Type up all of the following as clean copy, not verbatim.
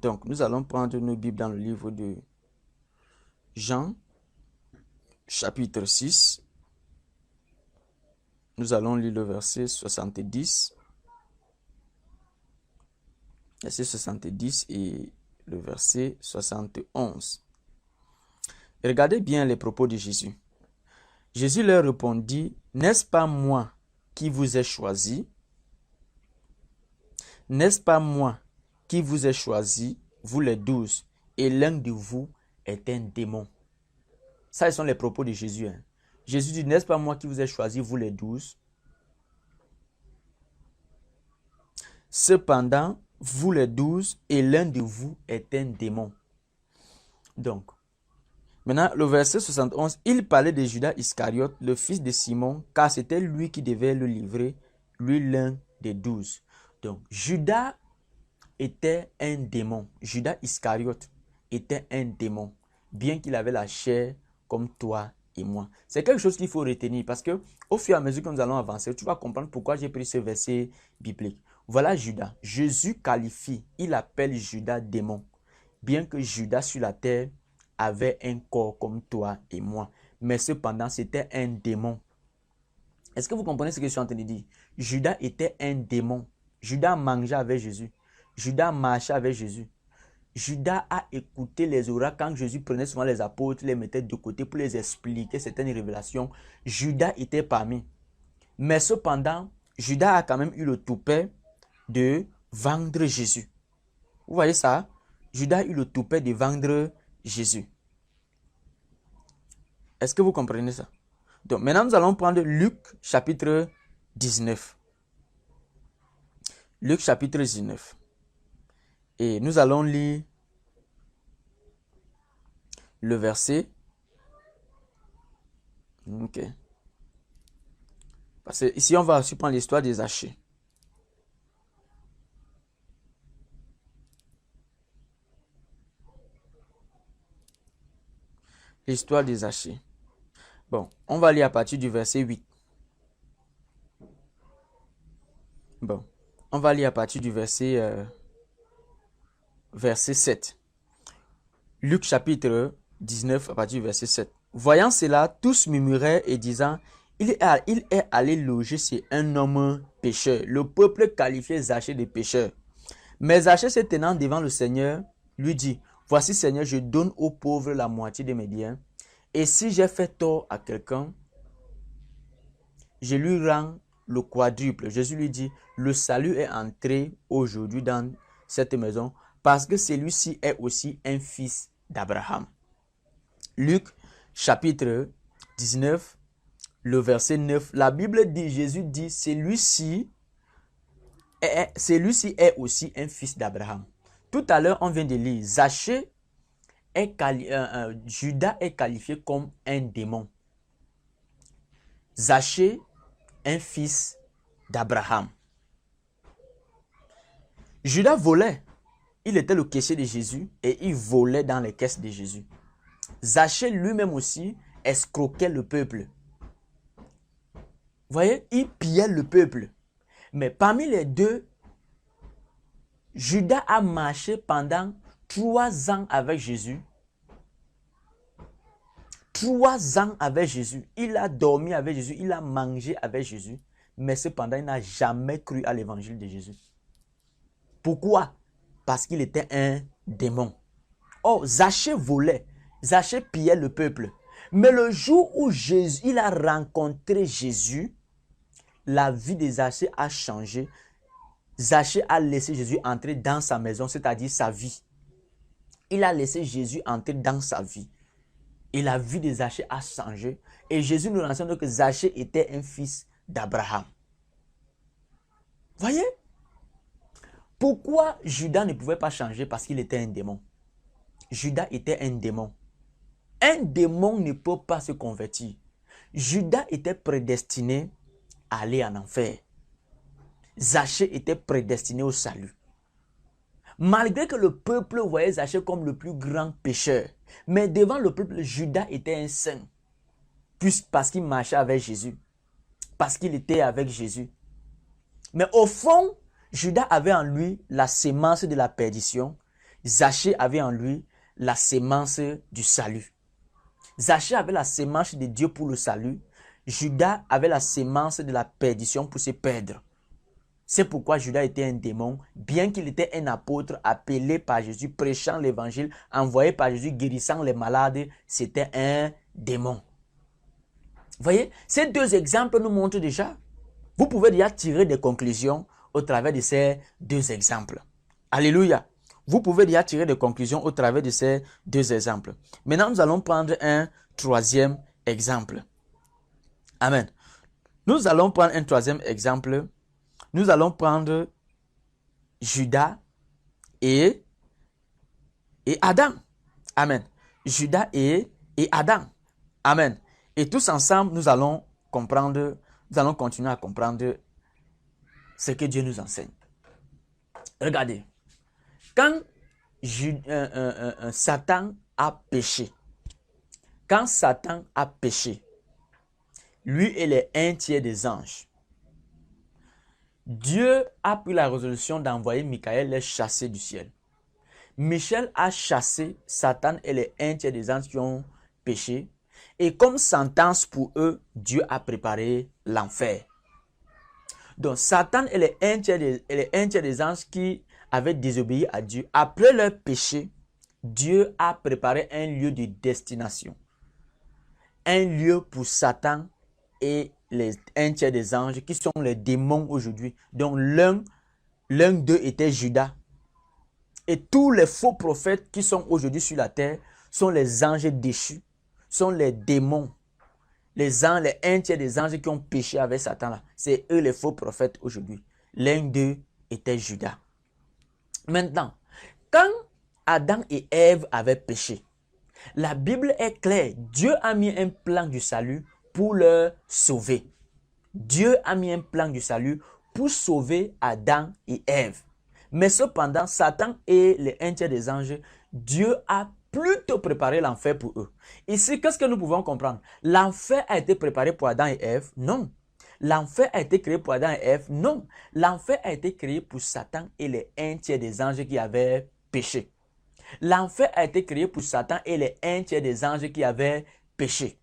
Donc, nous allons prendre nos Bibles dans le livre de Jean, chapitre 6. Nous allons lire le verset 70. Verset 70 et le verset 71. Et regardez bien les propos de Jésus. Jésus leur répondit, « N'est-ce pas moi qui vous ai choisi? N'est-ce pas moi qui vous ai choisi, vous les 12, et l'un de vous est un démon. » Ça, ce sont les propos de Jésus. Jésus dit, « N'est-ce pas moi qui vous ai choisi, vous les 12? Cependant, vous les 12, et l'un de vous est un démon. » Donc, maintenant, le verset 71, il parlait de Judas Iscariote, le fils de Simon, car c'était lui qui devait le livrer, lui l'un des 12. Donc, Judas était un démon. Judas Iscariote était un démon, bien qu'il avait la chair comme toi et moi. C'est quelque chose qu'il faut retenir parce que au fur et à mesure que nous allons avancer, tu vas comprendre pourquoi j'ai pris ce verset biblique. Voilà Judas. Jésus qualifie, il appelle Judas démon, bien que Judas sur la terre avait un corps comme toi et moi. Mais cependant, c'était un démon. Est-ce que vous comprenez ce que je suis en train de dire? Judas était un démon. Judas mangeait avec Jésus. Judas marchait avec Jésus. Judas a écouté les oracles quand Jésus prenait souvent les apôtres, les mettait de côté pour les expliquer certaines révélations. Judas était parmi. Mais cependant, Judas a quand même eu le toupet de vendre Jésus. Vous voyez ça? Judas a eu le toupet de vendre Jésus. Est-ce que vous comprenez ça? Donc maintenant nous allons prendre Luc chapitre 19. Luc chapitre 19. Et nous allons lire le verset. Ok. Parce que ici on va aussi prendre l'histoire des Zachée. L'histoire des Zachée. Bon, on va lire à partir du verset 8. Bon, on va lire à partir du verset 7. Luc chapitre 19 à partir du verset 7. Voyant cela, tous murmuraient et disant, il est allé loger chez un homme pécheur. Le peuple qualifiait Zachée de pécheur. Mais Zachée se tenant devant le Seigneur, lui dit, voici Seigneur, je donne aux pauvres la moitié de mes biens. Et si j'ai fait tort à quelqu'un, je lui rends le quadruple. Jésus lui dit, le salut est entré aujourd'hui dans cette maison parce que celui-ci est aussi un fils d'Abraham. Luc chapitre 19, le verset 9, la Bible dit, Jésus dit, celui-ci est aussi un fils d'Abraham. Tout à l'heure, on vient de lire, Zachée Judas est qualifié comme un démon. Zachée, un fils d'Abraham. Judas volait. Il était le caissier de Jésus et il volait dans les caisses de Jésus. Zachée lui-même aussi escroquait le peuple. Vous voyez, il pillait le peuple. Mais parmi les deux, Judas a marché pendant 3 ans avec Jésus. 3 ans avec Jésus. Il a dormi avec Jésus. Il a mangé avec Jésus. Mais cependant, il n'a jamais cru à l'évangile de Jésus. Pourquoi? Parce qu'il était un démon. Oh, Zachée volait. Zachée pillait le peuple. Mais le jour où il a rencontré Jésus, la vie de Zachée a changé. Zachée a laissé Jésus entrer dans sa maison, c'est-à-dire sa vie. Il a laissé Jésus entrer dans sa vie. Et la vie de Zachée a changé. Et Jésus nous enseigne que Zachée était un fils d'Abraham. Voyez? Pourquoi Judas ne pouvait pas changer? Parce qu'il était un démon. Judas était un démon. Un démon ne peut pas se convertir. Judas était prédestiné à aller en enfer. Zachée était prédestiné au salut. Malgré que le peuple voyait Zachée comme le plus grand pécheur, mais devant le peuple, Judas était un saint. Parce qu'il marchait avec Jésus. Parce qu'il était avec Jésus. Mais au fond, Judas avait en lui la sémence de la perdition Zachée avait en lui la sémence du salut. Zachée avait la sémence de Dieu pour le salut. Judas avait la sémence de la perdition pour se perdre. C'est pourquoi Judas était un démon, bien qu'il était un apôtre appelé par Jésus, prêchant l'évangile, envoyé par Jésus, guérissant les malades, c'était un démon. Vous voyez, ces deux exemples nous montrent déjà. Vous pouvez déjà tirer des conclusions au travers de ces deux exemples. Alléluia. Vous pouvez déjà tirer des conclusions au travers de ces deux exemples. Maintenant, nous allons prendre un troisième exemple. Amen. Nous allons prendre un troisième exemple. Nous allons prendre Judas et Adam. Amen. Judas et Adam. Amen. Et tous ensemble, nous allons comprendre, nous allons continuer à comprendre ce que Dieu nous enseigne. Regardez. Quand Satan a péché, lui et les un tiers des anges, Dieu a pris la résolution d'envoyer Michael les chasser du ciel. Michel a chassé Satan et les un tiers des anges qui ont péché. Et comme sentence pour eux, Dieu a préparé l'enfer. Donc Satan et les un tiers des anges qui avaient désobéi à Dieu, après leur péché, Dieu a préparé un lieu de destination. Un lieu pour Satan et les un tiers des anges qui sont les démons aujourd'hui. Donc l'un d'eux était Judas. Et tous les faux prophètes qui sont aujourd'hui sur la terre sont les anges déchus, sont les démons. Les un tiers des anges qui ont péché avec Satan là. C'est eux les faux prophètes aujourd'hui. L'un d'eux était Judas. Maintenant, quand Adam et Ève avaient péché, la Bible est claire. Dieu a mis un plan du salut pour leur sauver. Dieu a mis un plan du salut pour sauver Adam et Ève. Mais cependant, Satan et les un tiers des anges, Dieu a plutôt préparé l'enfer pour eux. Ici, qu'est-ce que nous pouvons comprendre? L'enfer a été préparé pour Adam et Ève? Non. L'enfer a été créé pour Adam et Ève? Non. L'enfer a été créé pour Satan et les un tiers des anges qui avaient péché. L'enfer a été créé pour Satan et les un tiers des anges qui avaient péché.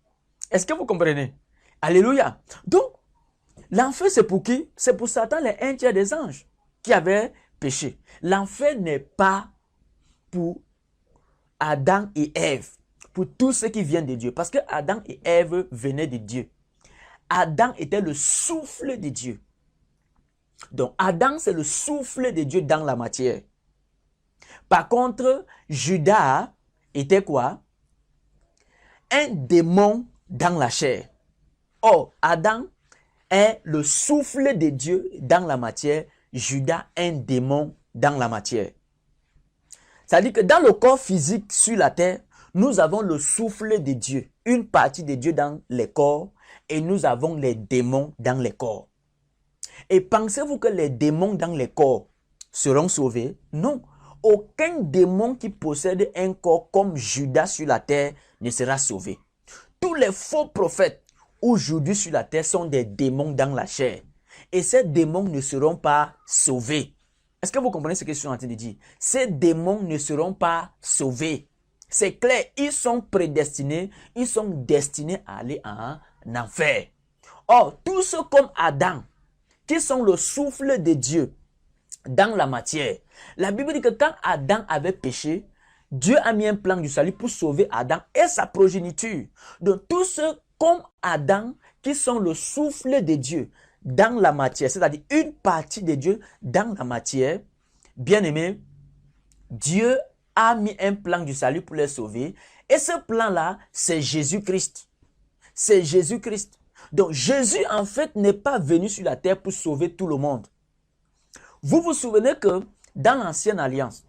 Est-ce que vous comprenez? Alléluia. Donc, l'enfer c'est pour qui? C'est pour Satan, les un tiers des anges qui avaient péché. L'enfer n'est pas pour Adam et Ève, pour tous ceux qui viennent de Dieu. Parce que Adam et Ève venaient de Dieu. Adam était le souffle de Dieu. Donc, Adam, c'est le souffle de Dieu dans la matière. Par contre, Judas était quoi? Un démon dans la chair. Or, Adam est le souffle de Dieu dans la matière. Judas, un démon dans la matière. C'est-à-dire que dans le corps physique sur la terre, nous avons le souffle de Dieu, une partie de Dieu dans les corps, et nous avons les démons dans les corps. Et pensez-vous que les démons dans les corps seront sauvés? Non. Aucun démon qui possède un corps comme Judas sur la terre ne sera sauvé. Tous les faux prophètes aujourd'hui sur la terre sont des démons dans la chair. Et ces démons ne seront pas sauvés. Est-ce que vous comprenez ce que je suis en train de dire? Ces démons ne seront pas sauvés. C'est clair, ils sont prédestinés, ils sont destinés à aller en enfer. Or, tous ceux comme Adam, qui sont le souffle de Dieu dans la matière, la Bible dit que quand Adam avait péché, Dieu a mis un plan du salut pour sauver Adam et sa progéniture. Donc, tous ceux comme Adam, qui sont le souffle de Dieu dans la matière, c'est-à-dire une partie de Dieu dans la matière, bien aimé, Dieu a mis un plan du salut pour les sauver. Et ce plan-là, c'est Jésus-Christ. C'est Jésus-Christ. Donc Jésus, en fait, n'est pas venu sur la terre pour sauver tout le monde. Vous vous souvenez que dans l'ancienne alliance,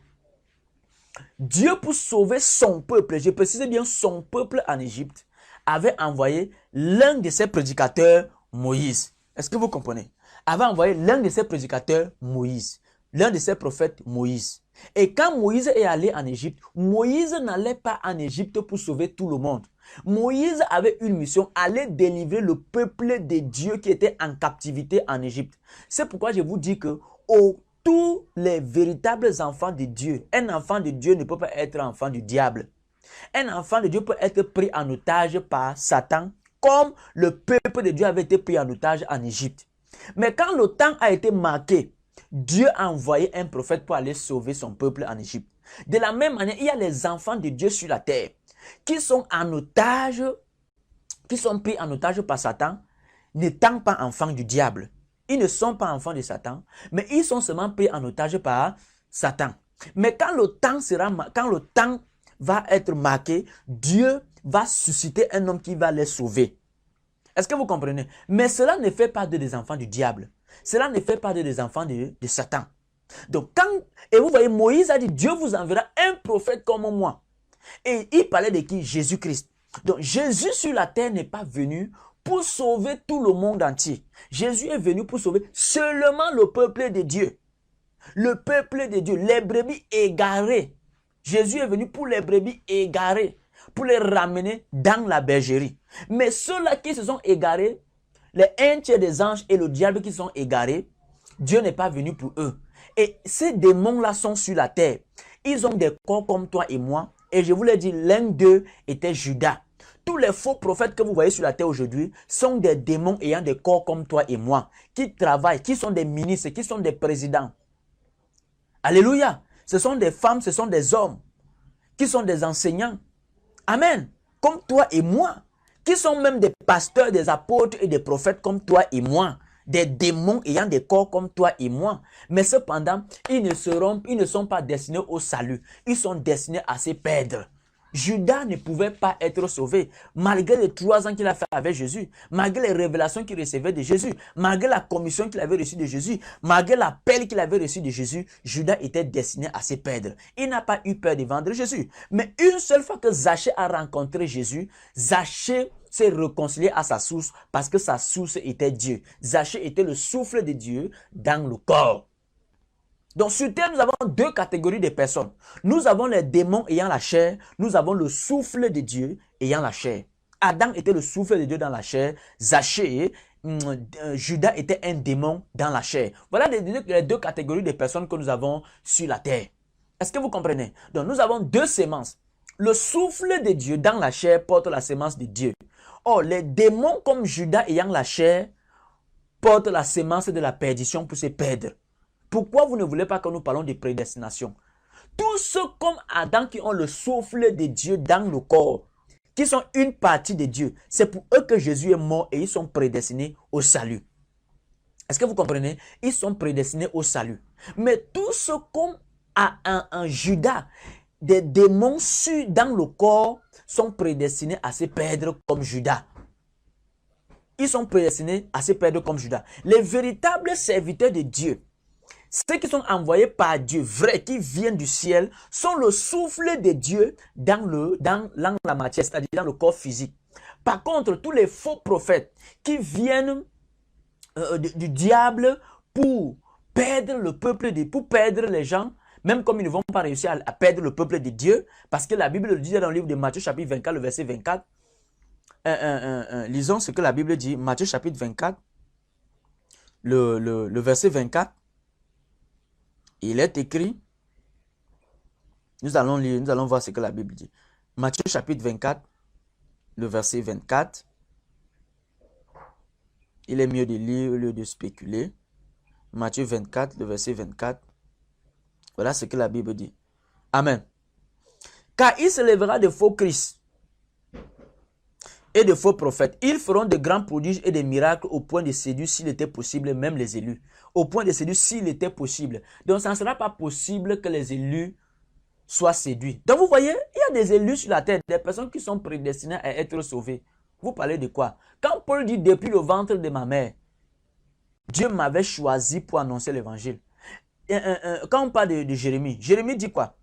Dieu, pour sauver son peuple, je précise bien son peuple en Égypte, avait envoyé l'un de ses prédicateurs, Moïse. Est-ce que vous comprenez? Avait envoyé l'un de ses prédicateurs, Moïse. L'un de ses prophètes, Moïse. Et quand Moïse est allé en Égypte, Moïse n'allait pas en Égypte pour sauver tout le monde. Moïse avait une mission, aller délivrer le peuple de Dieu qui était en captivité en Égypte. C'est pourquoi je vous dis que tous les véritables enfants de Dieu, un enfant de Dieu ne peut pas être enfant du diable. Un enfant de Dieu peut être pris en otage par Satan, comme le peuple de Dieu avait été pris en otage en Égypte. Mais quand le temps a été marqué, Dieu a envoyé un prophète pour aller sauver son peuple en Égypte. De la même manière, il y a les enfants de Dieu sur la terre qui sont en otage, qui sont pris en otage par Satan, n'étant pas enfants du diable. Ils ne sont pas enfants de Satan, mais ils sont seulement pris en otage par Satan. Mais quand le temps va être marqué, Dieu va susciter un homme qui va les sauver. Est-ce que vous comprenez? Mais cela ne fait pas des enfants du diable. Cela ne fait pas des enfants de Satan. Donc, et vous voyez, Moïse a dit, Dieu vous enverra un prophète comme moi. Et il parlait de qui? Jésus-Christ. Donc, Jésus sur la terre n'est pas venu pour sauver tout le monde entier. Jésus est venu pour sauver seulement le peuple de Dieu. Le peuple de Dieu, les brebis égarées. Jésus est venu pour les brebis égarées, pour les ramener dans la bergerie. Mais ceux-là qui se sont égarés, les un tiers des anges et le diable qui sont égarés, Dieu n'est pas venu pour eux. Et ces démons-là sont sur la terre. Ils ont des corps comme toi et moi. Et je vous l'ai dit, l'un d'eux était Judas. Tous les faux prophètes que vous voyez sur la terre aujourd'hui sont des démons ayant des corps comme toi et moi, qui travaillent, qui sont des ministres, qui sont des présidents. Alléluia. Ce sont des femmes, ce sont des hommes, qui sont des enseignants. Amen. Comme toi et moi, qui sont même des pasteurs, des apôtres et des prophètes comme toi et moi. Des démons ayant des corps comme toi et moi. Mais cependant, ils ne sont pas destinés au salut. Ils sont destinés à se perdre. Judas ne pouvait pas être sauvé, malgré les 3 ans qu'il a fait avec Jésus, malgré les révélations qu'il recevait de Jésus, malgré la commission qu'il avait reçue de Jésus, malgré l'appel qu'il avait reçu de Jésus. Judas était destiné à se perdre. Il n'a pas eu peur de vendre Jésus. Mais une seule fois que Zachée a rencontré Jésus, Zachée s'est réconcilié à sa source parce que sa source était Dieu. Zachée était le souffle de Dieu dans le corps. Donc sur terre, nous avons 2 catégories de personnes. Nous avons les démons ayant la chair, nous avons le souffle de Dieu ayant la chair. Adam était le souffle de Dieu dans la chair, Zachée, Judas était un démon dans la chair. Voilà les 2 catégories de personnes que nous avons sur la terre. Est-ce que vous comprenez? Donc nous avons 2 sémences. Le souffle de Dieu dans la chair porte la sémence de Dieu. Or, les démons comme Judas ayant la chair portent la sémence de la perdition pour se perdre. Pourquoi vous ne voulez pas que nous parlons de prédestination? Tous ceux comme Adam qui ont le souffle de Dieu dans le corps, qui sont une partie de Dieu, c'est pour eux que Jésus est mort et ils sont prédestinés au salut. Est-ce que vous comprenez? Ils sont prédestinés au salut. Mais tous ceux comme un Judas, des démons dans le corps, sont prédestinés à se perdre comme Judas. Ils sont prédestinés à se perdre comme Judas. Les véritables serviteurs de Dieu, ceux qui sont envoyés par Dieu, vrais, qui viennent du ciel, sont le souffle de Dieu dans la matière, c'est-à-dire dans le corps physique. Par contre, tous les faux prophètes qui viennent du diable pour perdre le peuple, pour perdre les gens, même comme ils ne vont pas réussir à perdre le peuple de Dieu, parce que la Bible le dit dans le livre de Matthieu chapitre 24, le verset 24. Lisons ce que la Bible dit, Matthieu chapitre 24, le verset 24. Il est écrit, nous allons lire, nous allons voir ce que la Bible dit. Matthieu chapitre 24, le verset 24. Il est mieux de lire au lieu de spéculer. Matthieu 24, le verset 24. Voilà ce que la Bible dit. Amen. Car il se lèvera de faux Christ et de faux prophètes. Ils feront de grands prodiges et des miracles au point de séduire, s'il était possible, même les élus. Au point de séduire, s'il était possible. Donc, ça ne sera pas possible que les élus soient séduits. Donc, vous voyez, il y a des élus sur la terre, des personnes qui sont prédestinées à être sauvées. Vous parlez de quoi? Quand Paul dit, depuis le ventre de ma mère, Dieu m'avait choisi pour annoncer l'évangile. Quand on parle de Jérémie, Jérémie dit quoi?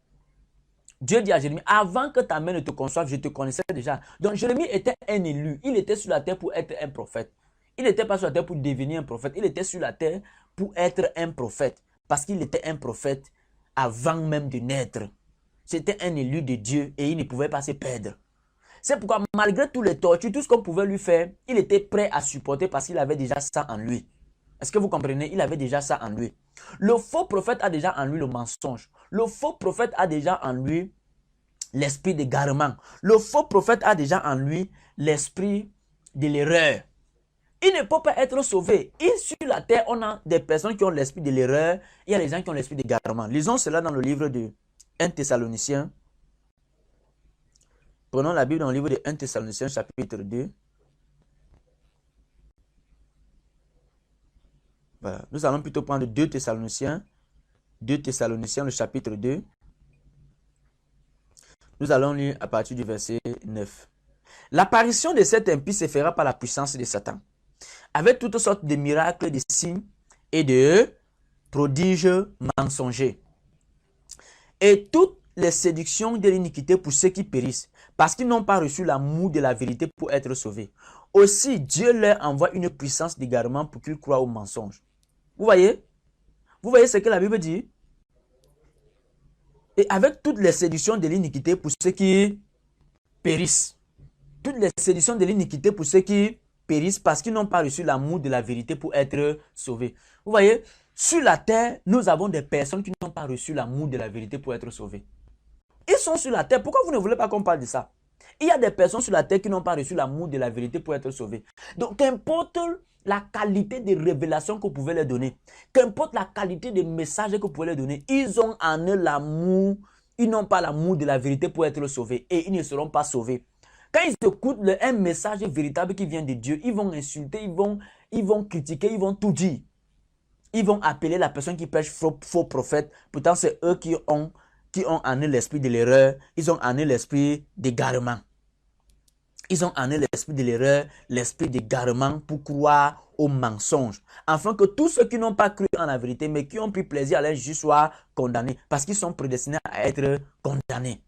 Dieu dit à Jérémie, avant que ta mère ne te conçoive, je te connaissais déjà. Donc Jérémie était un élu. Il était sur la terre pour être un prophète. Il n'était pas sur la terre pour devenir un prophète. Il était sur la terre pour être un prophète. Parce qu'il était un prophète avant même de naître. C'était un élu de Dieu et il ne pouvait pas se perdre. C'est pourquoi malgré tous les tortures, tout ce qu'on pouvait lui faire, il était prêt à supporter parce qu'il avait déjà ça en lui. Est-ce que vous comprenez? Il avait déjà ça en lui. Le faux prophète a déjà en lui le mensonge. Le faux prophète a déjà en lui l'esprit d'égarement. Le faux prophète a déjà en lui l'esprit de l'erreur. Il ne peut pas être sauvé. Et sur la terre, on a des personnes qui ont l'esprit de l'erreur. Il y a des gens qui ont l'esprit d'égarement. Lisons cela dans le livre de 1 Thessaloniciens. Prenons la Bible dans le livre de 1 Thessaloniciens chapitre 2. Voilà. Nous allons plutôt prendre 2 Thessaloniciens. 2 Thessaloniciens, le chapitre 2. Nous allons lire à partir du verset 9. L'apparition de cet impie se fera par la puissance de Satan, avec toutes sortes de miracles, de signes et de prodiges mensongers. Et toutes les séductions de l'iniquité pour ceux qui périssent, parce qu'ils n'ont pas reçu l'amour de la vérité pour être sauvés. Aussi, Dieu leur envoie une puissance d'égarement pour qu'ils croient au mensonge. Vous voyez? Vous voyez ce que la Bible dit? Et avec toutes les séductions de l'iniquité pour ceux qui périssent. Toutes les séductions de l'iniquité pour ceux qui périssent parce qu'ils n'ont pas reçu l'amour de la vérité pour être sauvés. Vous voyez, sur la terre, nous avons des personnes qui n'ont pas reçu l'amour de la vérité pour être sauvés. Ils sont sur la terre. Pourquoi vous ne voulez pas qu'on parle de ça? Il y a des personnes sur la terre qui n'ont pas reçu l'amour de la vérité pour être sauvés. Donc, qu'importe la qualité de révélation que vous pouvez leur donner, qu'importe la qualité de message que vous pouvez leur donner, ils ont en eux l'amour, ils n'ont pas l'amour de la vérité pour être sauvés et ils ne seront pas sauvés. Quand ils écoutent un message véritable qui vient de Dieu, ils vont insulter, ils vont critiquer, ils vont tout dire. Ils vont appeler la personne qui prêche faux prophète. Pourtant, c'est eux qui ont en eux l'esprit de l'erreur. Ils ont en eux l'esprit d'égarement. Ils ont en eux l'esprit de l'erreur, l'esprit d'égarement pour croire aux mensonges. Afin que tous ceux qui n'ont pas cru en la vérité, mais qui ont pris plaisir à l'injustice soient condamnés. Parce qu'ils sont prédestinés à être condamnés.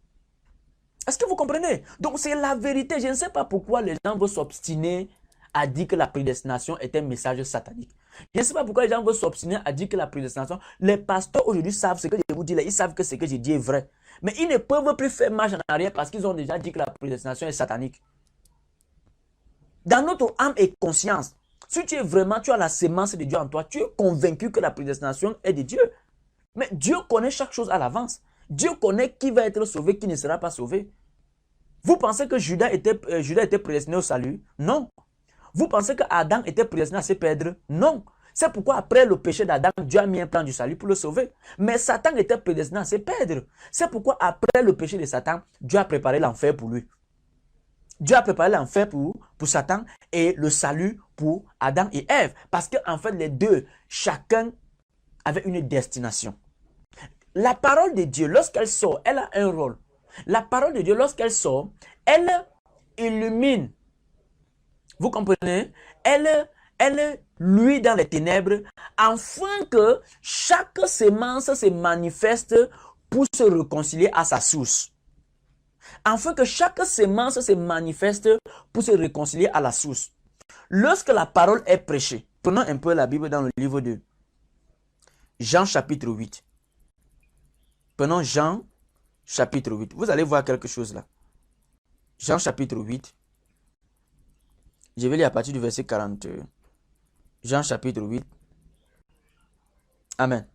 Est-ce que vous comprenez? Donc c'est la vérité. Je ne sais pas pourquoi les gens veulent s'obstiner à dire que la prédestination est un message satanique. Je ne sais pas pourquoi les gens veulent s'obstiner à dire que la prédestination... Les pasteurs aujourd'hui savent ce que je vous dis là. Ils savent que ce que je dis est vrai. Mais ils ne peuvent plus faire marche en arrière parce qu'ils ont déjà dit que la prédestination est satanique. Dans notre âme et conscience, si tu as la sémence de Dieu en toi, tu es convaincu que la prédestination est de Dieu. Mais Dieu connaît chaque chose à l'avance. Dieu connaît qui va être sauvé, qui ne sera pas sauvé. Vous pensez que Judas était prédestiné au salut? Non. Vous pensez que Adam était prédestiné à se perdre? Non. C'est pourquoi après le péché d'Adam, Dieu a mis un plan du salut pour le sauver. Mais Satan était prédestiné à se perdre. C'est pourquoi après le péché de Satan, Dieu a préparé l'enfer pour lui. Dieu a préparé l'enfer pour Satan et le salut pour Adam et Ève. Parce qu'en fait, les deux, chacun avait une destination. La parole de Dieu, lorsqu'elle sort, elle a un rôle. La parole de Dieu, lorsqu'elle sort, elle illumine. Vous comprenez? Elle luit dans les ténèbres, afin que chaque sémence se manifeste pour se réconcilier à sa source. Afin que chaque sémence se manifeste pour se réconcilier à la source. Lorsque la parole est prêchée, prenons un peu la Bible dans le livre de Jean chapitre 8. Prenons Jean chapitre 8. Vous allez voir quelque chose là. Jean chapitre 8. Je vais lire à partir du verset 40. Jean chapitre 8. Amen.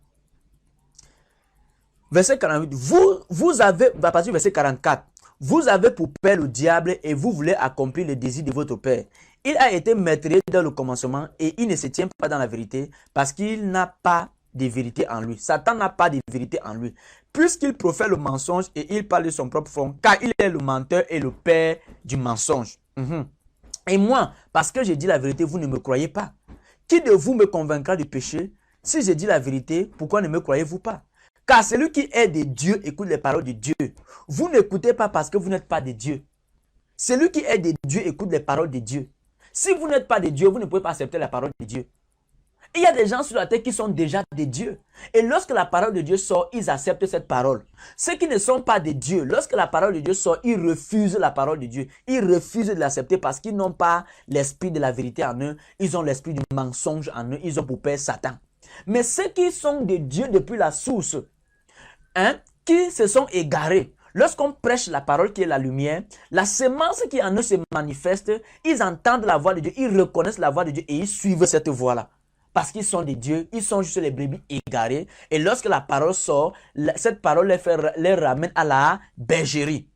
Verset 48. Vous avez, à partir du verset 44. Vous avez pour père le diable et vous voulez accomplir les désirs de votre père. Il a été meurtrier dans le commencement et il ne se tient pas dans la vérité parce qu'il n'a pas de vérité en lui. Satan n'a pas de vérité en lui. Puisqu'il profère le mensonge et il parle de son propre fond, car il est le menteur et le père du mensonge. Et moi, parce que j'ai dit la vérité, vous ne me croyez pas. Qui de vous me convaincra du péché? Si j'ai dit la vérité, pourquoi ne me croyez-vous pas? Car celui qui est de Dieu écoute les paroles de Dieu. Vous n'écoutez pas parce que vous n'êtes pas de Dieu. Celui qui est de Dieu écoute les paroles de Dieu. Si vous n'êtes pas de Dieu, vous ne pouvez pas accepter la parole de Dieu. Il y a des gens sur la terre qui sont déjà des dieux. Et lorsque la parole de Dieu sort, ils acceptent cette parole. Ceux qui ne sont pas des dieux, lorsque la parole de Dieu sort, ils refusent la parole de Dieu. Ils refusent de l'accepter parce qu'ils n'ont pas l'esprit de la vérité en eux. Ils ont l'esprit du mensonge en eux. Ils ont pour père Satan. Mais ceux qui sont des dieux depuis la source, qui se sont égarés, lorsqu'on prêche la parole qui est la lumière, la sémence qui en eux se manifeste, ils entendent la voix de Dieu, ils reconnaissent la voix de Dieu et ils suivent cette voix-là. parce qu'ils sont des dieux, ils sont juste les brebis égarées. Et lorsque la parole sort, cette parole les ramène à la bergerie.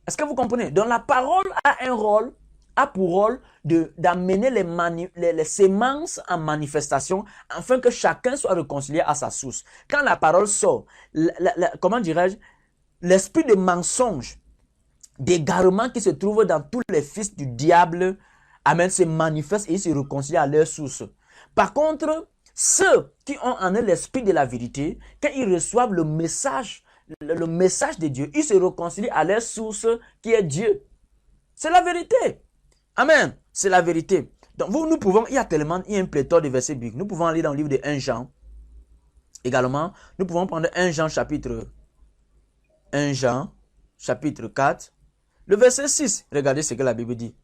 Est-ce que vous comprenez? Donc la parole a pour rôle d'amener les semences en manifestation afin que chacun soit réconcilié à sa source. Quand la parole sort, comment dirais-je, l'esprit de mensonge, d'égarement qui se trouve dans tous les fils du diable, amen, se manifeste et ils se réconcilient à leur source. Par contre, ceux qui ont en eux l'esprit de la vérité, quand ils reçoivent le message de Dieu, ils se réconcilient à leur source qui est Dieu. C'est la vérité. Amen. C'est la vérité. Donc, il y a un pléthore de versets bibliques. Nous pouvons aller dans le livre de 1 Jean. Également, nous pouvons prendre 1 Jean chapitre 4. Le verset 6. Regardez ce que la Bible dit.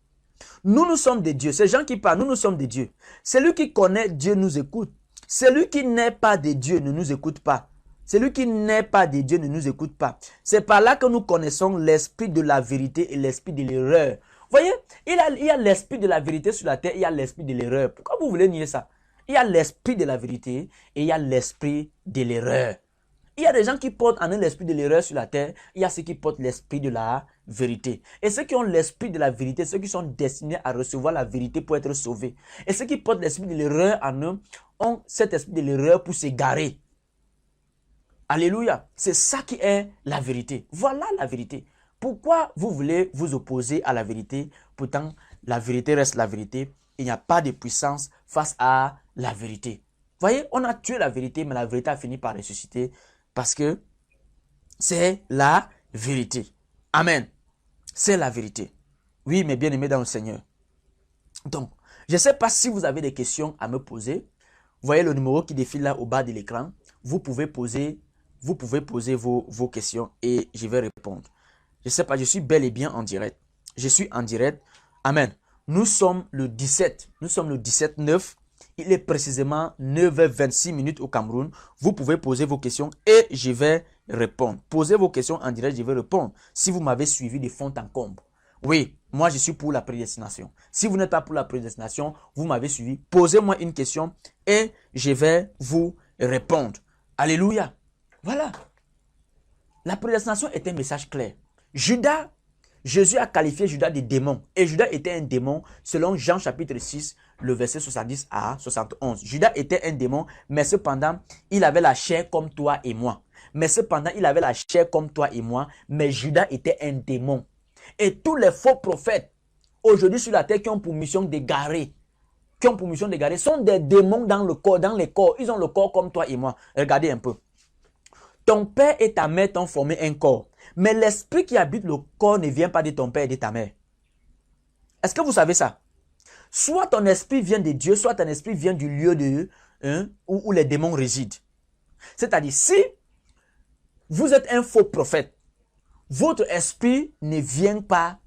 Nous sommes des dieux. C'est Jean qui parle. Nous sommes des dieux. Celui qui connaît Dieu nous écoute. Celui qui n'est pas de Dieu ne nous écoute pas. Celui qui n'est pas de Dieu ne nous écoute pas. C'est par là que nous connaissons l'esprit de la vérité et l'esprit de l'erreur. Vous voyez, il y a l'esprit de la vérité sur la terre, il y a l'esprit de l'erreur. Pourquoi vous voulez nier ça? Il y a l'esprit de la vérité et il y a l'esprit de l'erreur. Il y a des gens qui portent en eux l'esprit de l'erreur sur la terre. Il y a ceux qui portent l'esprit de la vérité. Et ceux qui ont l'esprit de la vérité, ceux qui sont destinés à recevoir la vérité pour être sauvés. Et ceux qui portent l'esprit de l'erreur en eux ont cet esprit de l'erreur pour s'égarer. Alléluia. C'est ça qui est la vérité. Voilà la vérité. Pourquoi vous voulez vous opposer à la vérité? Pourtant, la vérité reste la vérité. Il n'y a pas de puissance face à la vérité. Vous voyez, on a tué la vérité, mais la vérité a fini par ressusciter parce que c'est la vérité. Amen. C'est la vérité. Oui, mes bien-aimés dans le Seigneur. Donc, je ne sais pas si vous avez des questions à me poser. Vous voyez le numéro qui défile là au bas de l'écran. Vous pouvez poser vos questions et je vais répondre. Je ne sais pas, je suis bel et bien en direct. Je suis en direct. Amen. Nous sommes le 17. Nous sommes le 17-9. Il est précisément 9h26 au Cameroun. Vous pouvez poser vos questions et je vais répondre. Posez vos questions en direct, je vais répondre. Si vous m'avez suivi de fond en comble. Oui, moi je suis pour la prédestination. Si vous n'êtes pas pour la prédestination, vous m'avez suivi. Posez-moi une question et je vais vous répondre. Alléluia. Voilà. La prédestination est un message clair. Jésus a qualifié Judas de démon. Et Judas était un démon selon Jean chapitre 6, le verset 70 à 71. Judas était un démon, mais cependant, il avait la chair comme toi et moi. Mais Judas était un démon. Et tous les faux prophètes, aujourd'hui sur la terre, qui ont pour mission d'égarer, sont des démons dans les corps. Ils ont le corps comme toi et moi. Regardez un peu. Ton père et ta mère t'ont formé un corps. Mais l'esprit qui habite le corps ne vient pas de ton père et de ta mère. Est-ce que vous savez ça? Soit ton esprit vient de Dieu, soit ton esprit vient du lieu où les démons résident. C'est-à-dire, si vous êtes un faux prophète, votre esprit ne vient pas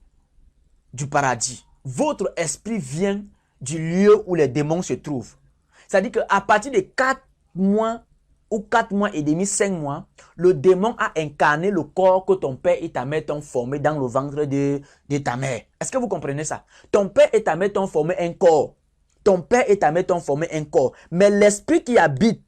du paradis. Votre esprit vient du lieu où les démons se trouvent. C'est-à-dire qu'à partir de 4 mois ou 4 mois et demi, 5 mois, le démon a incarné le corps que ton père et ta mère t'ont formé dans le ventre de ta mère. Est-ce que vous comprenez ça? Ton père et ta mère t'ont formé un corps. Mais l'esprit qui habite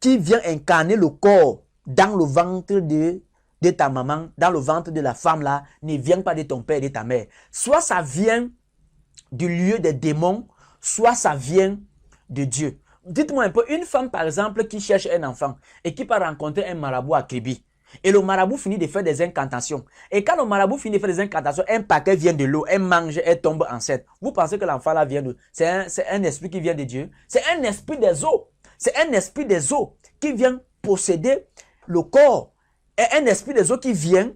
qui vient incarner le corps dans le ventre de ta maman, dans le ventre de la femme là, ne vient pas de ton père et de ta mère. Soit ça vient du lieu des démons, soit ça vient de Dieu. Dites-moi un peu, une femme par exemple qui cherche un enfant et qui part rencontrer un marabout à Kribi. Et le marabout finit de faire des incantations. Et quand le marabout finit de faire des incantations, un paquet vient de l'eau, elle mange, elle tombe enceinte. Vous pensez que l'enfant là vient de... C'est un esprit qui vient de Dieu. C'est un esprit des eaux. C'est un esprit des eaux qui vient posséder le corps. Et un esprit des eaux qui vient.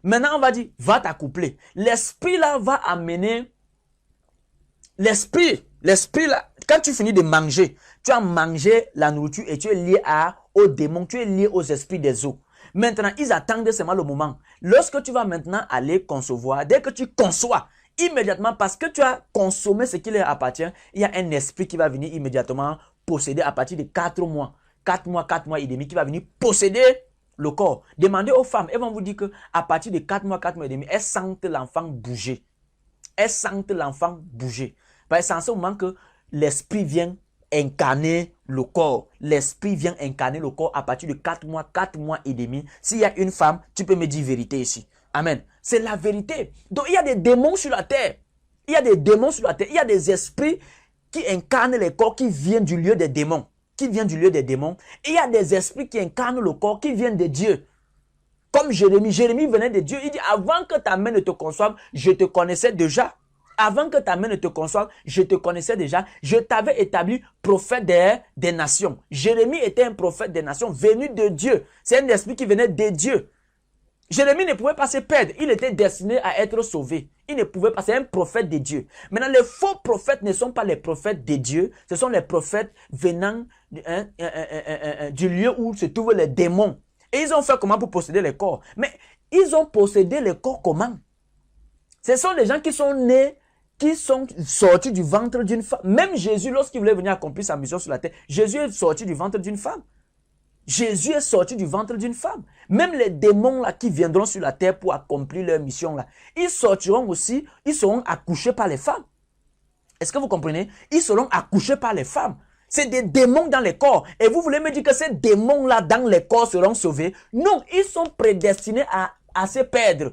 Maintenant on va dire, va t'accoupler. L'esprit là va amener... L'esprit là, quand tu finis de manger, tu as mangé la nourriture et tu es lié aux démons, tu es lié aux esprits des eaux. Maintenant, ils attendent seulement le moment. Lorsque tu vas maintenant aller concevoir, dès que tu conçois, immédiatement, parce que tu as consommé ce qui leur appartient, il y a un esprit qui va venir immédiatement posséder à partir de 4 mois. 4 mois et demi, qui va venir posséder le corps. Demandez aux femmes, elles vont vous dire qu'à partir de 4 mois et demi, elles sentent l'enfant bouger. Parce que c'est en ce moment que l'esprit vient incarner le corps. L'esprit vient incarner le corps à partir de 4 mois et demi. S'il y a une femme, tu peux me dire vérité ici. Amen. C'est la vérité. Donc il y a des démons sur la terre. Il y a des démons sur la terre. Il y a des esprits qui incarnent les corps qui viennent du lieu des démons. Qui viennent du lieu des démons. Et il y a des esprits qui incarnent le corps qui viennent de Dieu. Comme Jérémie. Jérémie venait de Dieu. Il dit, avant que ta main ne te conçoive, je te connaissais déjà. Avant que ta main ne te conçoive, je te connaissais déjà. Je t'avais établi prophète des nations. Jérémie était un prophète des nations venu de Dieu. C'est un esprit qui venait de Dieu. Jérémie ne pouvait pas se perdre. Il était destiné à être sauvé. Il ne pouvait pas. C'est un prophète de Dieu. Maintenant, les faux prophètes ne sont pas les prophètes de Dieu. Ce sont les prophètes venant du lieu où se trouvent les démons. Et ils ont fait comment pour posséder les corps? Mais ils ont possédé les corps comment? Ce sont des gens qui sont nés, qui sont sortis du ventre d'une femme. Même Jésus, lorsqu'il voulait venir accomplir sa mission sur la terre, Jésus est sorti du ventre d'une femme. Jésus est sorti du ventre d'une femme. Même les démons là qui viendront sur la terre pour accomplir leur mission là, ils sortiront aussi, ils seront accouchés par les femmes. Est-ce que vous comprenez? Ils seront accouchés par les femmes. C'est des démons dans les corps. Et vous voulez me dire que ces démons-là dans les corps seront sauvés? Non, ils sont prédestinés à se perdre.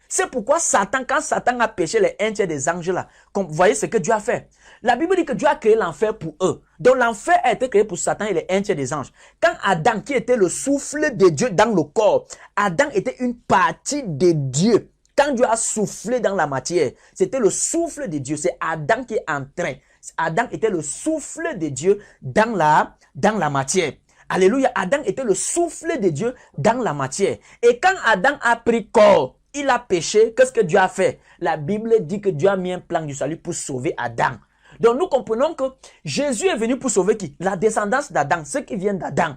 C'est pourquoi Satan, quand Satan a péché les un tiers des anges là, vous voyez ce que Dieu a fait. La Bible dit que Dieu a créé l'enfer pour eux. Donc l'enfer a été créé pour Satan et les un tiers des anges. Quand Adam, qui était le souffle de Dieu dans le corps, Adam était une partie de Dieu. Quand Dieu a soufflé dans la matière, c'était le souffle de Dieu. C'est Adam qui est entré. Adam était le souffle de Dieu dans la matière. Alléluia. Adam était le souffle de Dieu dans la matière. Et quand Adam a pris corps, il a péché. Qu'est-ce que Dieu a fait? La Bible dit que Dieu a mis un plan du salut pour sauver Adam. Donc nous comprenons que Jésus est venu pour sauver qui? La descendance d'Adam, ceux qui viennent d'Adam.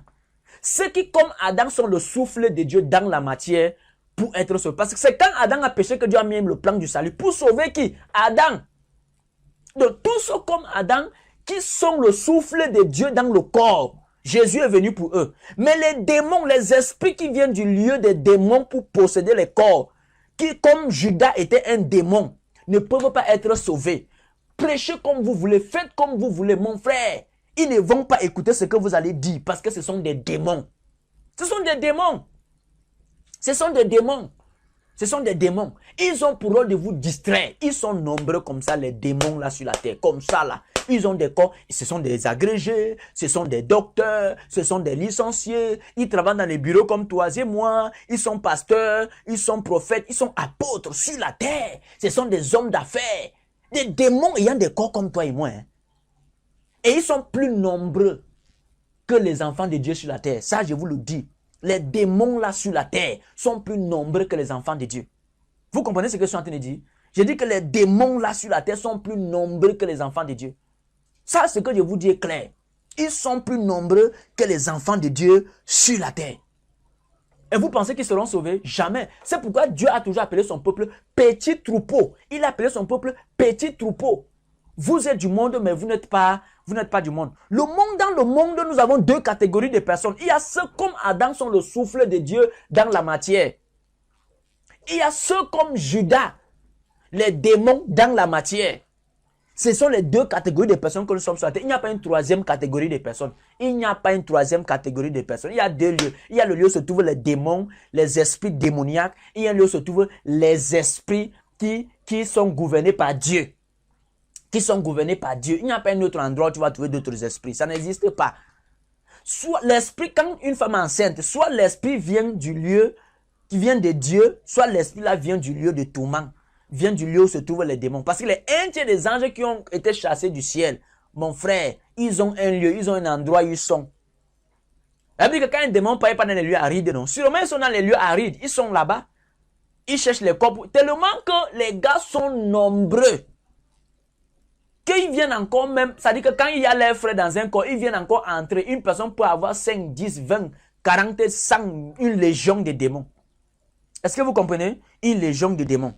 Ceux qui, comme Adam, sont le souffle de Dieu dans la matière pour être sauvés. Parce que c'est quand Adam a péché que Dieu a mis le plan du salut pour sauver qui? Adam. Donc tous ceux comme Adam qui sont le souffle de Dieu dans le corps. Jésus est venu pour eux. Mais les démons, les esprits qui viennent du lieu des démons pour posséder les corps, qui comme Judas était un démon, ne peuvent pas être sauvés. Prêchez comme vous voulez, faites comme vous voulez, mon frère. Ils ne vont pas écouter ce que vous allez dire parce que ce sont des démons. Ce sont des démons. Ce sont des démons. Ce sont des démons. Ils ont pour rôle de vous distraire. Ils sont nombreux comme ça, les démons là sur la terre. Comme ça là. Ils ont des corps. Ce sont des agrégés. Ce sont des docteurs. Ce sont des licenciés. Ils travaillent dans les bureaux comme toi et moi. Ils sont pasteurs. Ils sont prophètes. Ils sont apôtres sur la terre. Ce sont des hommes d'affaires. Des démons ayant des corps comme toi et moi. Hein. Et ils sont plus nombreux que les enfants de Dieu sur la terre. Ça, je vous le dis. Les démons là sur la terre sont plus nombreux que les enfants de Dieu. Vous comprenez ce que je suis en train de dire? Je dis que les démons là sur la terre sont plus nombreux que les enfants de Dieu. Ça, ce que je vous dis est clair. Ils sont plus nombreux que les enfants de Dieu sur la terre. Et vous pensez qu'ils seront sauvés? Jamais. C'est pourquoi Dieu a toujours appelé son peuple petit troupeau. Il a appelé son peuple petit troupeau. Vous êtes du monde, mais vous n'êtes pas du monde. Le monde, dans le monde, nous avons deux catégories de personnes. Il y a ceux comme Adam sont le souffle de Dieu dans la matière. Il y a ceux comme Judas, les démons dans la matière. Ce sont les deux catégories de personnes que nous sommes sur la terre. Il n'y a pas une troisième catégorie de personnes. Il n'y a pas une troisième catégorie de personnes. Il y a deux lieux. Il y a le lieu où se trouvent les démons, les esprits démoniaques. Il y a le lieu où se trouvent les esprits qui sont gouvernés par Dieu. Qui sont gouvernés par Dieu. Il n'y a pas un autre endroit où tu vas trouver d'autres esprits. Ça n'existe pas. Soit l'esprit, quand une femme est enceinte, soit l'esprit vient du lieu qui vient de Dieu, soit l'esprit là vient du lieu de tourment. Vient du lieu où se trouvent les démons. Parce que les un tiers des anges qui ont été chassés du ciel, mon frère, ils ont un lieu, ils ont un endroit où ils sont. Ça veut dire que quand un démon ne paye pas dans les lieux arides, non. Sûrement ils sont dans les lieux arides, ils sont là-bas. Ils cherchent les corps. Tellement que les gars sont nombreux. Qu'ils viennent encore même, ça dit que quand il y a les frères dans un corps, ils viennent encore entrer. Une personne peut avoir 5, 10, 20, 40, 100, une légion de démons. Est-ce que vous comprenez? Une légion de démons.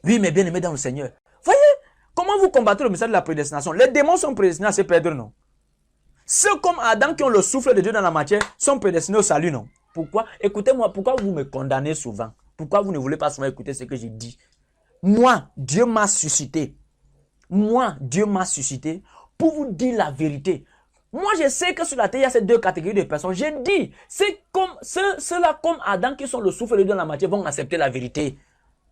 Oui, mais bien aimé dans le Seigneur. Voyez, comment vous combattez le message de la prédestination? Les démons sont prédestinés à se perdre, non? Ceux comme Adam qui ont le souffle de Dieu dans la matière sont prédestinés au salut, non? Pourquoi? Écoutez-moi, pourquoi vous me condamnez souvent? Pourquoi vous ne voulez pas souvent écouter ce que j'ai dit? Moi, Dieu m'a suscité. Moi, Dieu m'a suscité pour vous dire la vérité. Moi, je sais que sur la terre, il y a ces deux catégories de personnes. J'ai dit, c'est comme ceux-là, comme Adam, qui sont le souffle de Dieu dans la matière, vont accepter la vérité.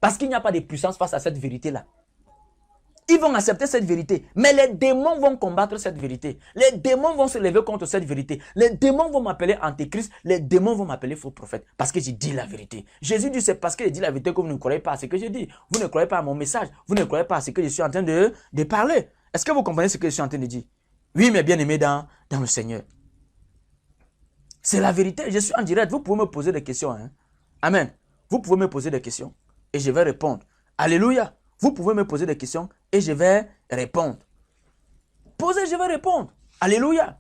Parce qu'il n'y a pas de puissance face à cette vérité-là. Ils vont accepter cette vérité. Mais les démons vont combattre cette vérité. Les démons vont se lever contre cette vérité. Les démons vont m'appeler antéchrist. Les démons vont m'appeler faux prophète. Parce que j'ai dit la vérité. Jésus dit, c'est parce que j'ai dit la vérité que vous ne croyez pas à ce que j'ai dit. Vous ne croyez pas à mon message. Vous ne croyez pas à ce que je suis en train de parler. Est-ce que vous comprenez ce que je suis en train de dire? Oui, mes bien-aimés dans le Seigneur. C'est la vérité. Je suis en direct. Vous pouvez me poser des questions. Hein? Amen. Vous pouvez me poser des questions. Et je vais répondre. Alléluia. Vous pouvez me poser des questions et je vais répondre. Posez, je vais répondre. Alléluia.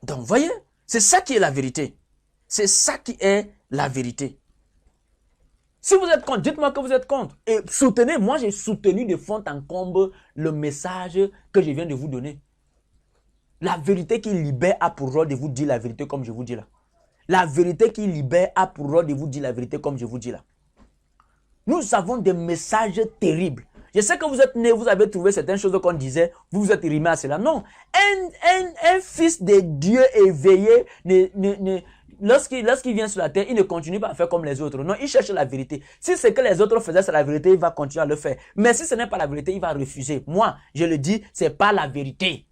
Donc, voyez, c'est ça qui est la vérité. C'est ça qui est la vérité. Si vous êtes contre, dites-moi que vous êtes contre. Et soutenez, moi j'ai soutenu de fond en comble le message que je viens de vous donner. La vérité qui libère a pour rôle de vous dire la vérité comme je vous dis là. La vérité qui libère a pour rôle de vous dire la vérité comme je vous dis là. Nous avons des messages terribles. Je sais que vous êtes nés, vous avez trouvé certaines choses qu'on disait, vous vous êtes rimé à cela. Non. Un fils de Dieu éveillé, lorsqu'il vient sur la terre, il ne continue pas à faire comme les autres. Non, il cherche la vérité. Si ce que les autres faisaient, c'est la vérité, il va continuer à le faire. Mais si ce n'est pas la vérité, il va refuser. Moi, je le dis, c'est pas la vérité.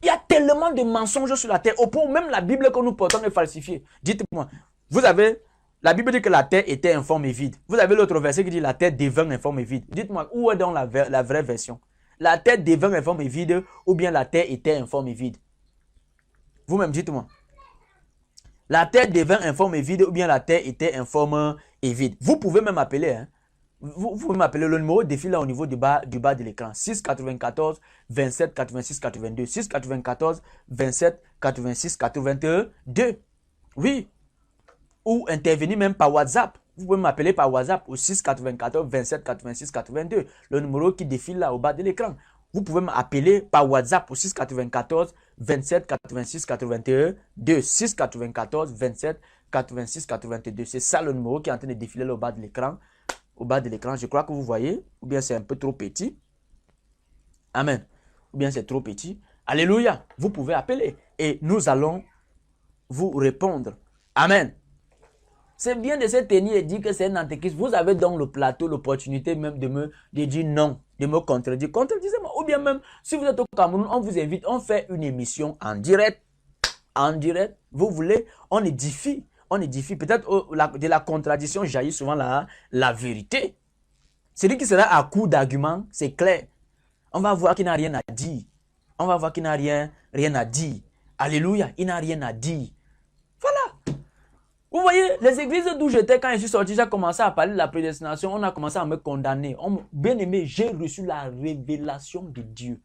Il y a tellement de mensonges sur la terre, au point où même la Bible que nous portons est falsifiée. Dites-moi, vous avez... La Bible dit que la terre était informe et vide. Vous avez l'autre verset qui dit la terre devint informe et vide. Dites-moi, où est donc la vraie version? La terre devint informe et vide ou bien la terre était informe et vide? Vous-même, dites-moi. La terre devint informe et vide ou bien la terre était informe et vide? Vous pouvez même appeler. Hein? Vous pouvez m'appeler. Le numéro défile là au niveau du bas de l'écran. 6 94 27 86 82. 6 94 27 86 82. Oui. Ou intervenir même par WhatsApp. Vous pouvez m'appeler par WhatsApp au 6 94 27 86 82. Le numéro qui défile là au bas de l'écran. Vous pouvez m'appeler par WhatsApp au 6 94 27 86 81 2. 6 94 27 86 82. C'est ça le numéro qui est en train de défiler là au bas de l'écran. Au bas de l'écran, je crois que vous voyez. Ou bien c'est un peu trop petit. Amen. Ou bien c'est trop petit. Alléluia. Vous pouvez appeler. Et nous allons vous répondre. Amen. C'est bien de se tenir et dire que c'est un antéchrist. Vous avez donc le plateau, l'opportunité même de dire non, de me contredire. Contredisez-moi. Ou bien même, si vous êtes au Cameroun, on vous invite, on fait une émission en direct. En direct, vous voulez, on édifie. On édifie. Peut-être de la contradiction jaillit souvent la vérité. Celui qui sera à coup d'arguments, c'est clair. On va voir qu'il n'a rien à dire. On va voir qu'il n'a rien à dire. Alléluia, il n'a rien à dire. Voilà. Vous voyez, les églises d'où j'étais, quand je suis sorti, j'ai commencé à parler de la prédestination, on a commencé à me condamner. Bien aimé, j'ai reçu la révélation de Dieu.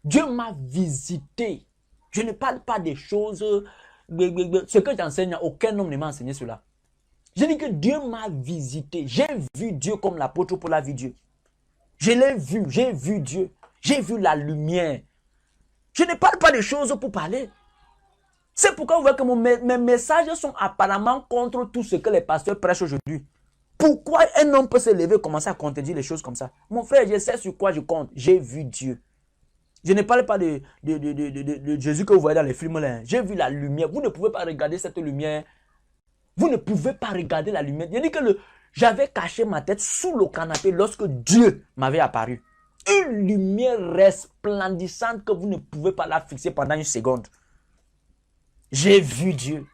Dieu m'a visité. Je ne parle pas des choses, ce que j'enseigne, aucun homme ne m'a enseigné cela. Je dis que Dieu m'a visité. J'ai vu Dieu comme l'apôtre Paul a vu Dieu. Je l'ai vu, j'ai vu Dieu. J'ai vu la lumière. Je ne parle pas de choses pour parler. C'est pourquoi vous voyez que mes messages sont apparemment contre tout ce que les pasteurs prêchent aujourd'hui. Pourquoi un homme peut se lever et commencer à contredire les choses comme ça? Mon frère, je sais sur quoi je compte. J'ai vu Dieu. Je ne parle pas de Jésus que vous voyez dans les films là. J'ai vu la lumière. Vous ne pouvez pas regarder cette lumière. Vous ne pouvez pas regarder la lumière. Je dis que j'avais caché ma tête sous le canapé lorsque Dieu m'avait apparu. Une lumière resplendissante que vous ne pouvez pas la fixer pendant une seconde. J'ai vu Dieu.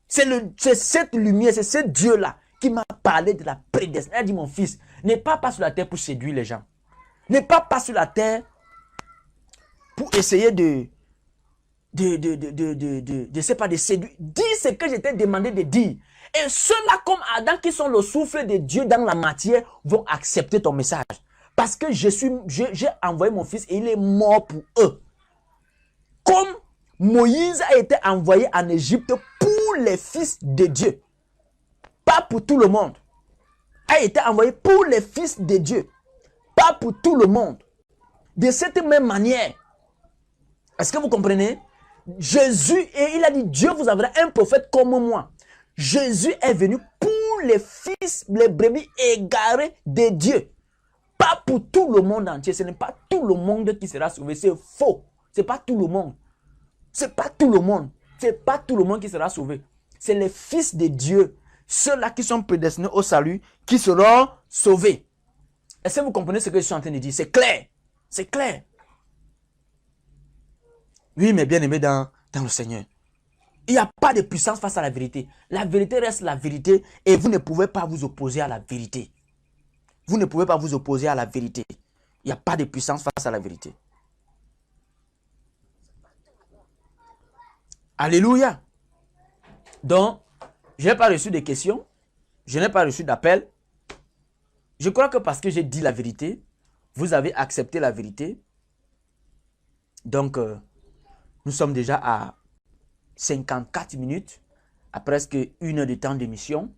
C'est cette lumière, c'est ce Dieu-là qui m'a parlé de la prédestination. Il a dit, mon fils, n'aie pas sur la terre pour séduire les gens. N'aie pas sur la terre pour essayer de séduire. Dis ce que je t'ai demandé de dire. Et ceux-là comme Adam qui sont le souffle de Dieu dans la matière vont accepter ton message. Parce que j'ai envoyé mon fils et il est mort pour eux. Comme Moïse a été envoyé en Égypte pour les fils de Dieu. Pas pour tout le monde. A été envoyé pour les fils de Dieu. Pas pour tout le monde. De cette même manière. Est-ce que vous comprenez? Jésus, et il a dit, Dieu vous enverra un prophète comme moi. Jésus est venu pour les fils, les brebis égarés de Dieu. pas pour tout le monde entier. Ce n'est pas tout le monde qui sera sauvé. C'est faux. Ce n'est pas tout le monde. Ce n'est pas tout le monde. Ce n'est pas tout le monde qui sera sauvé. C'est les fils de Dieu, ceux-là qui sont prédestinés au salut, qui seront sauvés. Est-ce que vous comprenez ce que je suis en train de dire? C'est clair. C'est clair. Oui, mais bien aimé dans le Seigneur. Il n'y a pas de puissance face à la vérité. La vérité reste la vérité et vous ne pouvez pas vous opposer à la vérité. Vous ne pouvez pas vous opposer à la vérité. Il n'y a pas de puissance face à la vérité. Alléluia. Donc, je n'ai pas reçu de questions. Je n'ai pas reçu d'appel. Je crois que parce que j'ai dit la vérité, vous avez accepté la vérité. Donc, nous sommes déjà à 54 minutes, à presque 1 heure de temps d'émission.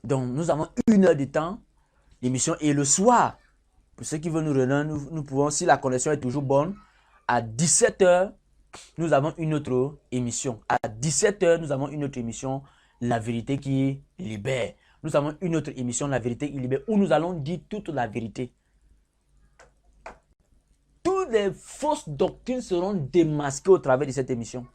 Donc, nous avons 1 heure de temps d'émission. Et le soir, pour ceux qui veulent nous rejoindre, nous pouvons, si la connexion est toujours bonne, à 17 heures, nous avons une autre émission. À 17 heures, nous avons une autre émission, La vérité qui libère. Nous avons une autre émission, La vérité qui libère, où nous allons dire toute la vérité. Toutes les fausses doctrines seront démasquées au travers de cette émission.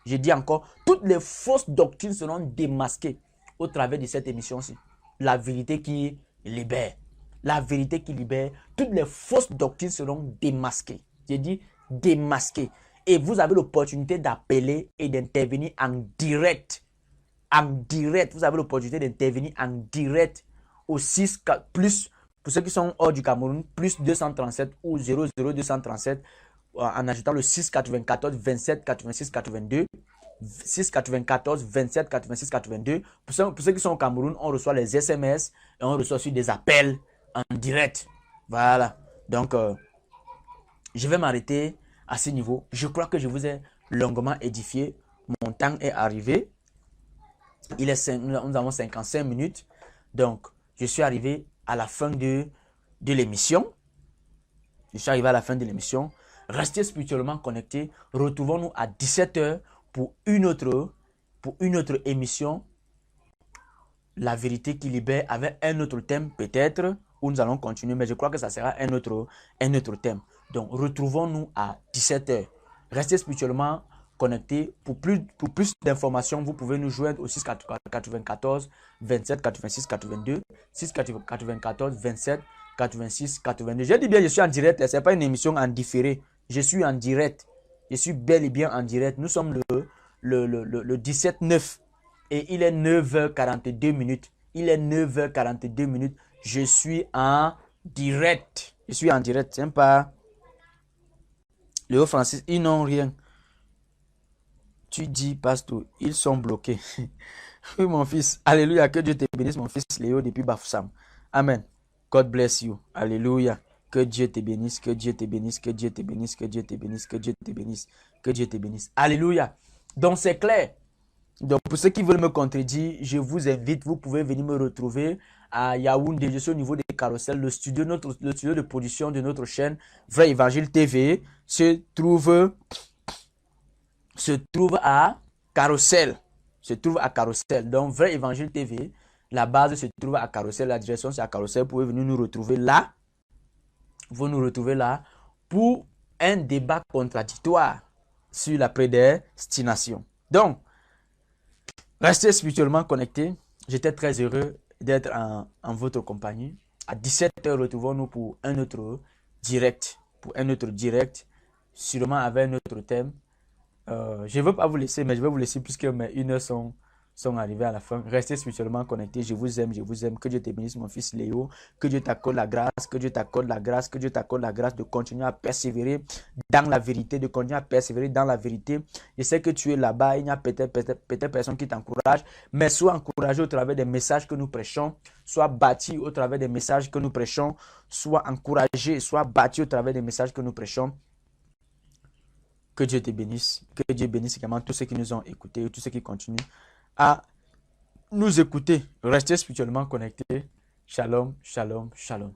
Je dis encore, toutes les fausses doctrines seront démasquées au travers de cette émission-ci. La vérité qui libère. La vérité qui libère. Toutes les fausses doctrines seront démasquées. J'ai dit démasquées. Et vous avez l'opportunité d'appeler et d'intervenir en direct. En direct. Vous avez l'opportunité d'intervenir en direct au 6 plus, pour ceux qui sont hors du Cameroun, plus 237 ou 00237 en ajoutant le 694 27 86 82. 694 27 86 82. Pour ceux qui sont au Cameroun, on reçoit les SMS et on reçoit aussi des appels en direct. Voilà. Donc, je vais m'arrêter à ce niveau. Je crois que je vous ai longuement édifié. Mon temps est arrivé. Nous avons 55 minutes. Donc, je suis arrivé à la fin de l'émission. Je suis arrivé à la fin de l'émission. Restez spirituellement connectés. Retrouvons-nous à 17 h pour une autre émission. La vérité qui libère, avec un autre thème peut-être, où nous allons continuer. Mais je crois que ça sera un autre thème. Donc, retrouvons-nous à 17 h. Restez spirituellement connectés. Pour plus d'informations, vous pouvez nous joindre au 694 27 86 82. 694 27 86 82. Je dis bien, je suis en direct. Ce n'est pas une émission en différé. Je suis en direct. Je suis bel et bien en direct. Nous sommes le 17-9. Et il est 9h42 minutes. Il est 9h42 minutes. Je suis en direct. Je suis en direct. C'est pas... Léo Francis, ils n'ont rien. Tu dis, pasteur, ils sont bloqués. Oui, mon fils. Alléluia. Que Dieu te bénisse, mon fils Léo, depuis Bafoussam. Amen. God bless you. Alléluia. Que Dieu te bénisse, que Dieu te bénisse, que Dieu te bénisse, que Dieu te bénisse, que Dieu te bénisse, que Dieu te bénisse. Alléluia. Donc, c'est clair. Donc, pour ceux qui veulent me contredire, je vous invite, vous pouvez venir me retrouver à Yaoundé. Je suis au niveau des carrousels. Le studio de production de notre chaîne, Vrai Évangile TV, se trouve à Carrousel. Se trouve à Carrousel. Donc, Vrai Évangile TV, la base se trouve à Carrousel. La direction, c'est à Carrousel. Vous pouvez venir nous retrouver là. Vous nous retrouvez là pour un débat contradictoire sur la prédestination. Donc, restez spirituellement connectés. J'étais très heureux d'être en votre compagnie. À 17 h, retrouvons-nous pour un autre direct. Sûrement avec un autre thème. Je ne veux pas vous laisser, mais je vais vous laisser puisque mes 1 heure sont arrivés à la fin. Restez spirituellement connectés. Je vous aime, je vous aime. Que Dieu te bénisse, mon fils Léo. Que Dieu t'accorde la grâce, que Dieu t'accorde la grâce, que Dieu t'accorde la grâce de continuer à persévérer dans la vérité, de continuer à persévérer dans la vérité. Je sais que tu es là-bas, il y a peut-être personne qui t'encourage, mais sois encouragé au travers des messages que nous prêchons, sois bâti au travers des messages que nous prêchons, sois encouragé, sois bâti au travers des messages que nous prêchons. Que Dieu te bénisse. Que Dieu bénisse également tous ceux qui nous ont écoutés, tous ceux qui continuent à nous écouter. Restez spirituellement connectés. Shalom, shalom, shalom.